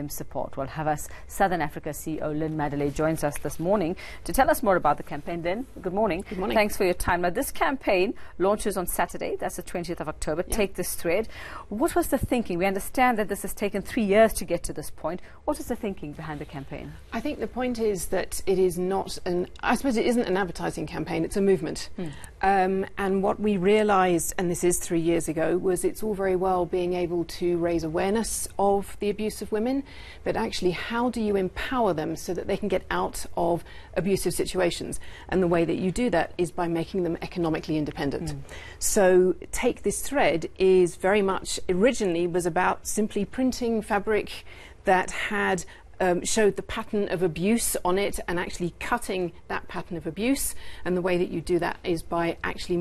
support. Well, Havas Southern Africa CEO Lynn Madele joins us this morning to tell us more about the campaign. Lynn, good morning. Good morning. Thanks for your time. Now, this campaign launches on Saturday. That's the 20th of October. Yeah. Take this thread. What was the thinking? We understand that this has taken 3 years to get to this point. What was the thinking behind the campaign? I think the point is that it is not I suppose it isn't an advertising campaign, it's a movement. And what we realised, and this is 3 years ago, was it's all very well being able to raise awareness of the abuse of women, but actually how do you empower them so that they can get out of abusive situations? And the way that you do that is by making them economically independent. So Take This Thread is very much, originally was about simply printing fabric that had showed the pattern of abuse on it and actually cutting that pattern of abuse. And the way that you do that is by actually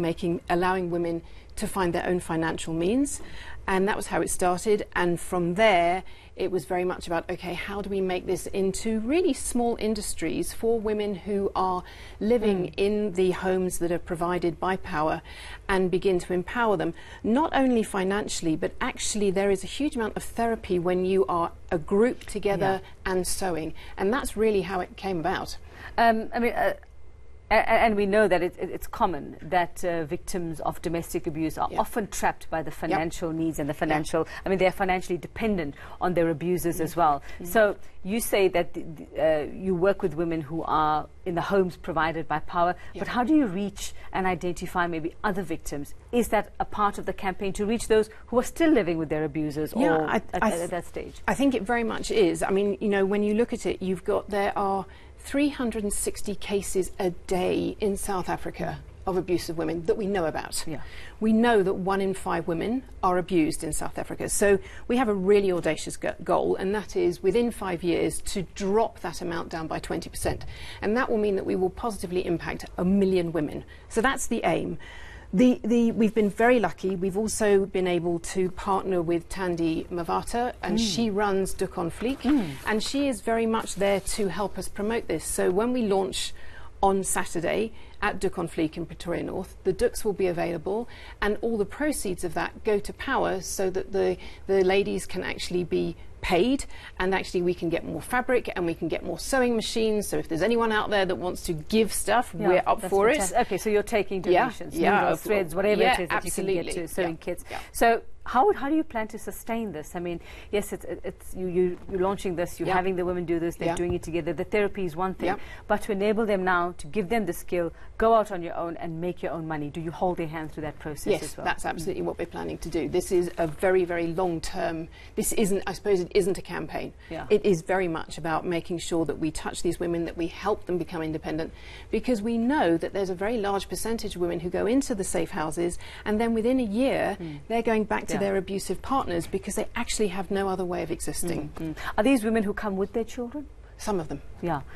allowing women to find their own financial means. And that was how it started. And from there, it was very much about, okay, how do we make this into really small industries for women who are living in the homes that are provided by Power, and begin to empower them, not only financially, but actually there is a huge amount of therapy when you are a group together and sewing. And that's really how it came about. And we know that it's common that victims of domestic abuse are often trapped by the financial needs and the financial, they are financially dependent on their abusers as well. So you say that you work with women who are in the homes provided by Power, but how do you reach and identify maybe other victims? Is that a part of the campaign to reach those who are still living with their abusers or at that stage? I think it very much is. I mean, when you look at it, there are 360 cases a day in South Africa of abuse of women that we know about. We know that 1 in 5 women are abused in South Africa. So we have a really audacious goal, and that is within 5 years to drop that amount down by 20%. And that will mean that we will positively impact 1 million women. So that's the aim. We've been very lucky. We've also been able to partner with Thandi Mavata, and she runs Duk on Fleek, and she is very much there to help us promote this. So when we launch on Saturday at Duk on Fleek in Pretoria North, the Duks will be available, and all the proceeds of that go to Power so that the ladies can actually be paid, and actually we can get more fabric and we can get more sewing machines. So if there's anyone out there that wants to give stuff, we're up for it. Okay, so you're taking donations, needles, threads, whatever it is that you can get to sewing kits. So how do you plan to sustain this? I mean, yes, you're launching this, you're having the women do this, they're doing it together. The therapy is one thing, but to enable them now, to give them the skill, go out on your own and make your own money. Do you hold their hand through that process as well? Yes, that's absolutely what we're planning to do. This is a very, very long term. This isn't, I suppose it isn't a campaign. It is very much about making sure that we touch these women, that we help them become independent, because we know that there's a very large percentage of women who go into the safe houses and then within a year they're going back to their abusive partners because they actually have no other way of existing. Are these women who come with their children? Some of them.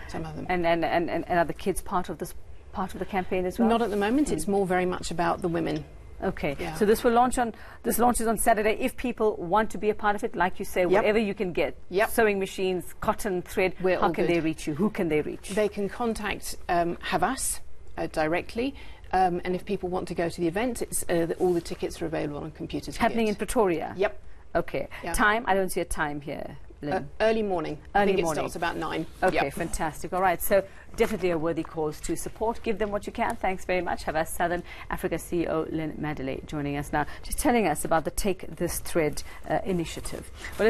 Some of them. And are the kids part of the campaign as well? Not at the moment. It's more very much about the women. Okay, so this launches on Saturday. If people want to be a part of it, like you say, whatever you can get, sewing machines, cotton, thread, how can they reach you? Who can they reach? They can contact Havas directly. And if people want to go to the event, all the tickets are available on computers. Happening in Pretoria? Yep. Okay. Time? I don't see a time here. Early morning. I think it starts about 9. Okay, fantastic. All right, so definitely a worthy cause to support. Give them what you can. Thanks very much. Havas Southern Africa CEO Lynn Madele joining us now, just telling us about the Take This Thread initiative. Well,